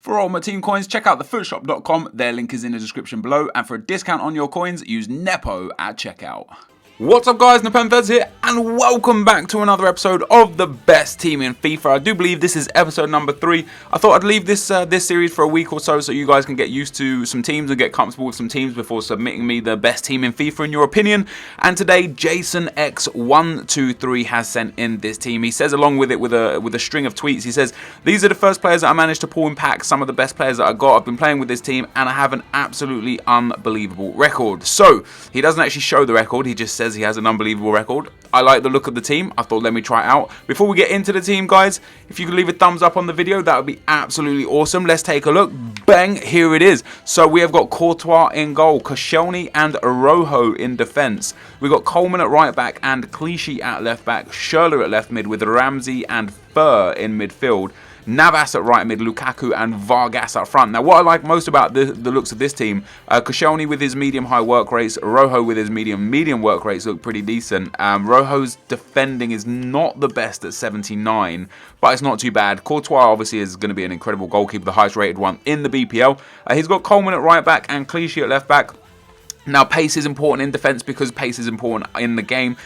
For all my team coins, check out thefootshop.com. Their link is in the description below. And for a discount on your coins, use Nepo at checkout. What's up guys, NepentheZ here, and welcome back to another episode of the best team in FIFA. I do believe this is episode number 3. I thought I'd leave this series for a week or so you guys can get used to some teams and get comfortable with some teams before submitting me the best team in FIFA in your opinion. And today, Jason X123 has sent in this team. He says along with it with a string of tweets, he says, "These are the first players that I managed to pull in packs, some of the best players that I got. I've been playing with this team and I have an absolutely unbelievable record." So, he doesn't actually show the record, he just says he has an unbelievable record. I like the look of the team. I thought let me try it out. Before we get into the team, guys, if you could leave a thumbs up on the video, that would be absolutely awesome. Let's take a look. Bang, here it is. So we have got Courtois in goal, Koscielny and Rojo in defence. We've got Coleman at right back and Clichy at left back, Schürrle at left mid with Ramsey and Fur in midfield. Navas at right mid, Lukaku and Vargas up front. Now, what I like most about the looks of this team, Koscielny with his medium-high work rates, Rojo with his medium work rates look pretty decent. Rojo's defending is not the best at 79, but it's not too bad. Courtois obviously is going to be an incredible goalkeeper, the highest rated one in the BPL. He's got Coleman at right back and Clichy at left back. Now, pace is important in defence because pace is important in the game.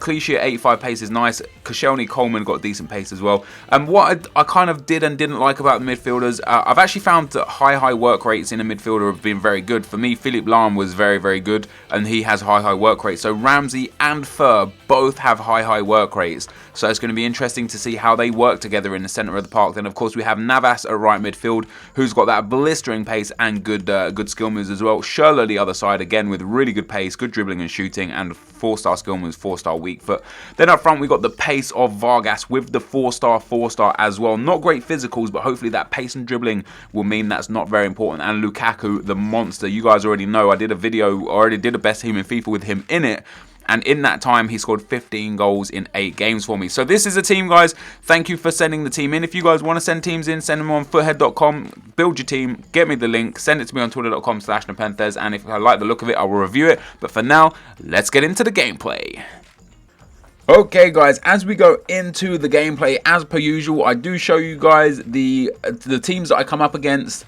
Clichy at 85 pace is nice. Koscielny, Coleman got decent pace as well. What I kind of did and didn't like about the midfielders, I've actually found that high work rates in a midfielder have been very good. For me, Philippe Lahm was very good, and he has high work rates. So Ramsey and Fur both have high work rates. So it's going to be interesting to see how they work together in the centre of the park. Then, of course, we have Navas at right midfield, who's got that blistering pace and good skill moves as well. Schürrle the other side again, with really good pace, good dribbling and shooting, and 4-star skill moves, 4-star weak foot. Then up front we got the pace of Vargas with the 4-star as well. Not great physicals, but hopefully that pace and dribbling will mean that's not very important. And Lukaku, the monster. You guys already know I did a video, already did a best team in FIFA with him in it. And in that time, he scored 15 goals in 8 games for me. So this is a team, guys. Thank you for sending the team in. If you guys want to send teams in, send them on foothead.com. Build your team. Get me the link. Send it to me on twitter.com/NepentheZ. And if I like the look of it, I will review it. But for now, let's get into the gameplay. Okay guys, as we go into the gameplay, as per usual, I do show you guys the teams that I come up against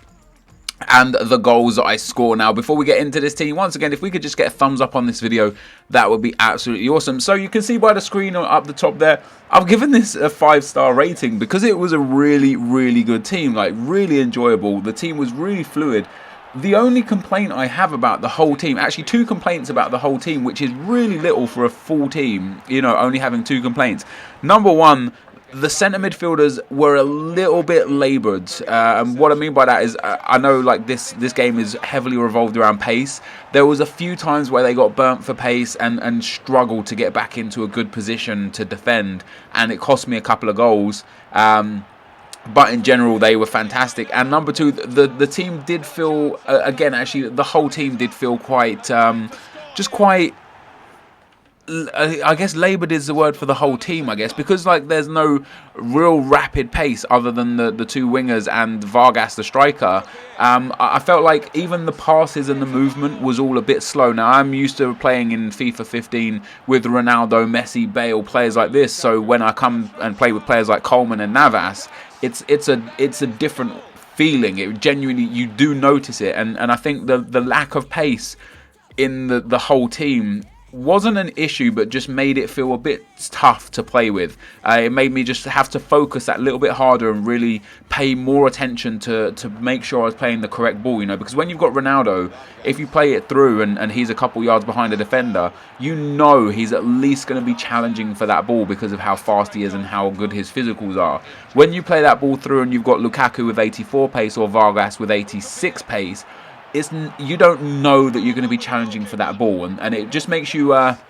and the goals that I score. Now, before we get into this team, once again, if we could just get a thumbs up on this video, that would be absolutely awesome. So you can see by the screen up the top there, I've given this a 5-star rating because it was a really good team, like really enjoyable. The team was really fluid. The only complaint I have about the whole team, actually 2 complaints about the whole team, which is really little for a full team, you know, only having 2 complaints. Number 1, the centre midfielders were a little bit laboured, and what I mean by that is I know like this game is heavily revolved around pace. There was a few times where they got burnt for pace and struggled to get back into a good position to defend, and it cost me a couple of goals. But in general, they were fantastic. And number 2, the team did feel, again, actually, the whole team did feel quite, just quite, I guess laboured is the word for the whole team, I guess, because like there's no real rapid pace other than the 2 wingers and Vargas the striker. I felt like even the passes and the movement was all a bit slow. Now, I'm used to playing in FIFA 15 with Ronaldo, Messi, Bale, players like this, so when I come and play with players like Coleman and Navas, it's a different feeling. It genuinely, you do notice it, and I think the lack of pace in the whole team wasn't an issue, but just made it feel a bit tough to play with. It made me just have to focus that little bit harder and really pay more attention to make sure I was playing the correct ball, you know, because when you've got Ronaldo, if you play it through and he's a couple yards behind a defender, you know he's at least going to be challenging for that ball because of how fast he is and how good his physicals are. When you play that ball through and you've got Lukaku with 84 pace or Vargas with 86 pace, you don't know that you're going to be challenging for that ball, and it just makes you have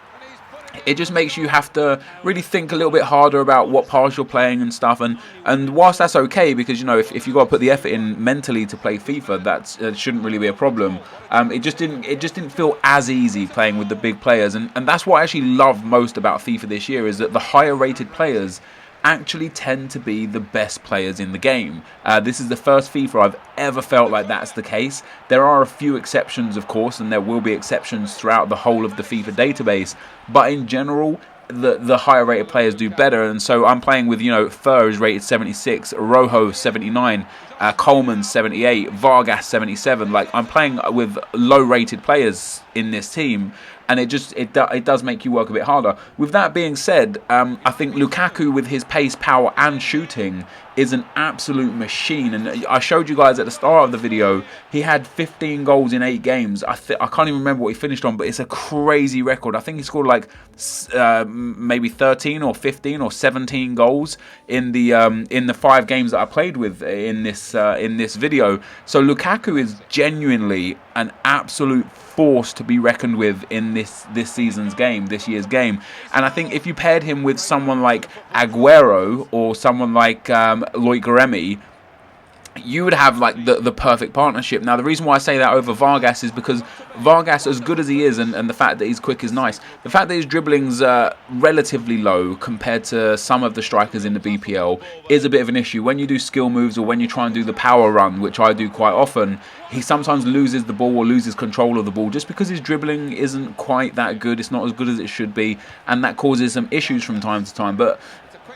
to really think a little bit harder about what pass you're playing and stuff. And whilst that's okay, because you know if you got to put the effort in mentally to play FIFA, that shouldn't really be a problem. It just didn't feel as easy playing with the big players, and that's what I actually love most about FIFA this year, is that the higher rated players actually tend to be the best players in the game. This is the first FIFA I've ever felt like that's the case. There are a few exceptions, of course, and there will be exceptions throughout the whole of the FIFA database, but in general, the higher rated players do better. And so I'm playing with, you know, Fur is rated 76, Rojo 79. Coleman 78, Vargas 77. Like, I'm playing with low-rated players in this team, and it does make you work a bit harder. With that being said, I think Lukaku, with his pace, power, and shooting, is an absolute machine. And I showed you guys at the start of the video, he had 15 goals in 8 games. I can't even remember what he finished on, but it's a crazy record. I think he scored like maybe 13 or 15 or 17 goals in the 5 games that I played with in this video. So Lukaku is genuinely an absolute force to be reckoned with in this season's game, this year's game. And I think if you paired him with someone like Aguero or someone like Loic Remy, you would have like the perfect partnership. Now, the reason why I say that over Vargas is because Vargas, as good as he is, and the fact that he's quick is nice, the fact that his dribbling's relatively low compared to some of the strikers in the BPL is a bit of an issue. When you do skill moves or when you try and do the power run, which I do quite often, he sometimes loses the ball or loses control of the ball just because his dribbling isn't quite that good. It's not as good as it should be, and that causes some issues from time to time. But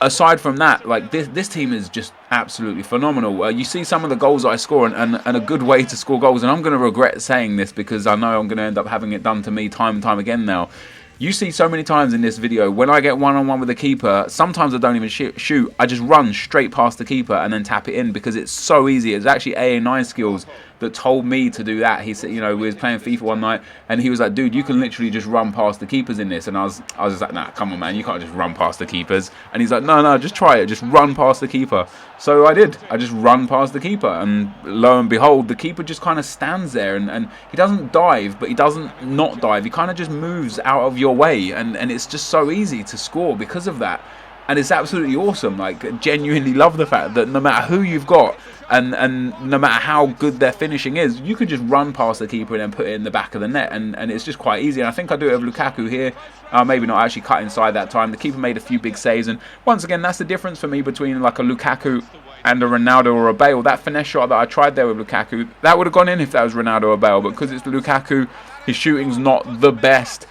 aside from that, like this team is just absolutely phenomenal. You see some of the goals that I score, and a good way to score goals, and I'm going to regret saying this because I know I'm going to end up having it done to me time and time again now. You see so many times in this video, when I get one-on-one with the keeper, sometimes I don't even shoot. I just run straight past the keeper and then tap it in because it's so easy. It's actually AA9 skills that told me to do that. He said, you know, we was playing FIFA one night, and he was like, dude, you can literally just run past the keepers in this. And I was just like, nah, come on, man, you can't just run past the keepers. And he's like, no, just try it. Just run past the keeper. So I did. I just run past the keeper, and lo and behold, the keeper just kind of stands there, and he doesn't dive, but he doesn't not dive. He kind of just moves out of your way, and it's just so easy to score because of that. And it's absolutely awesome. Like, genuinely love the fact that no matter who you've got, and no matter how good their finishing is, you could just run past the keeper and then put it in the back of the net, and it's just quite easy. And I think I do it with Lukaku here. Maybe not actually cut inside that time. The keeper made a few big saves, and once again, that's the difference for me between like a Lukaku and a Ronaldo or a Bale. That finesse shot that I tried there with Lukaku, that would have gone in if that was Ronaldo or Bale, but because it's Lukaku, his shooting's not the best.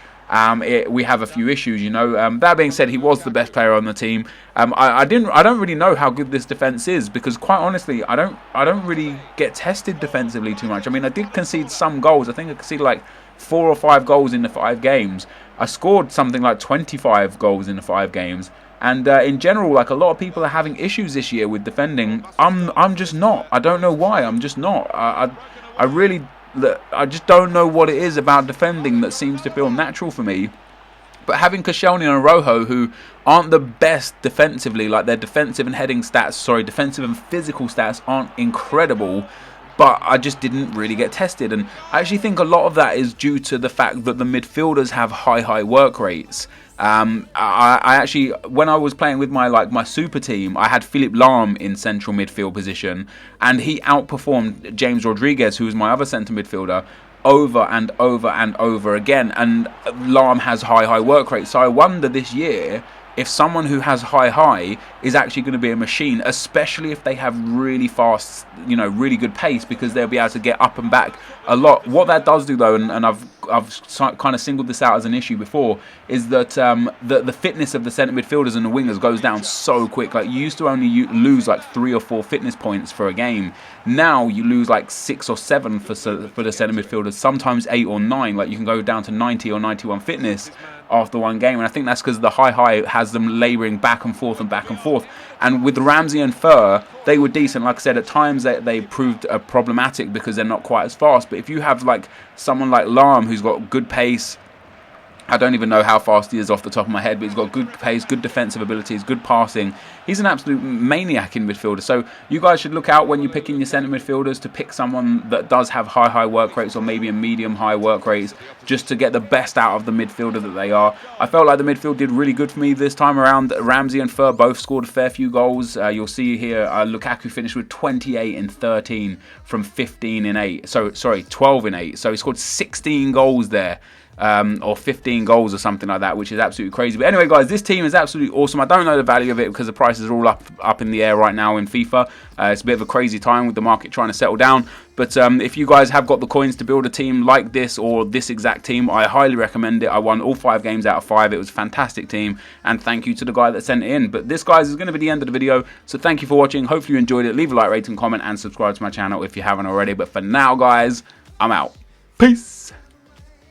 We have a few issues, you know. That being said, he was the best player on the team. I don't really know how good this defense is, because quite honestly, I don't really get tested defensively too much. I mean, I did concede some goals. I think I conceded like 4 or 5 goals in the 5 games. I scored something like 25 goals in the 5 games. And in general, like, a lot of people are having issues this year with defending. I'm just not. I don't know why. I'm just not. I just don't know what it is about defending that seems to feel natural for me. But having Koscielny and Rojo, who aren't the best defensively, like their defensive and defensive and physical stats aren't incredible, but I just didn't really get tested. And I actually think a lot of that is due to the fact that the midfielders have high work rates. I actually, when I was playing with my super team, I had Philippe Lahm in central midfield position, and he outperformed James Rodriguez, who was my other centre midfielder, over and over and over again. And Lahm has high work rate. So I wonder this year if someone who has high is actually going to be a machine, especially if they have really fast, you know, really good pace, because they'll be able to get up and back a lot. What that does do, though, and I've kind of singled this out as an issue before, is that the fitness of the centre midfielders and the wingers goes down so quick. Like, you used to only lose like 3 or 4 fitness points for a game. Now you lose like 6 or 7 for the centre midfielders, sometimes 8 or 9. Like, you can go down to 90 or 91 fitness after one game, and I think that's because the high has them labouring back and forth. And with Ramsey and Fur, they were decent. Like I said, at times they proved problematic because they're not quite as fast. But if you have like someone like Lahm, who's got good pace, I don't even know how fast he is off the top of my head, but he's got good pace, good defensive abilities, good passing. He's an absolute maniac in midfielder. So you guys should look out when you're picking your centre midfielders to pick someone that does have high work rates, or maybe a medium high work rates, just to get the best out of the midfielder that they are. I felt like the midfield did really good for me this time around. Ramsey and Fur both scored a fair few goals. You'll see here Lukaku finished with 28 in 13 from 15 in 8. So sorry, 12 in 8. So he scored 16 goals there. or 15 goals or something like that, which is absolutely crazy. But anyway, guys, this team is absolutely awesome. I don't know the value of it because the prices are all up in the air right now in FIFA. It's a bit of a crazy time with the market trying to settle down. But if you guys have got the coins to build a team like this or this exact team, I highly recommend it. I won all 5 games out of 5. It was a fantastic team, and thank you to the guy that sent it in. But this, guys, is going to be the end of the video. So thank you for watching. Hopefully you enjoyed it. Leave a like, rate, and comment, and subscribe to my channel if you haven't already. But for now, guys, I'm out. Peace.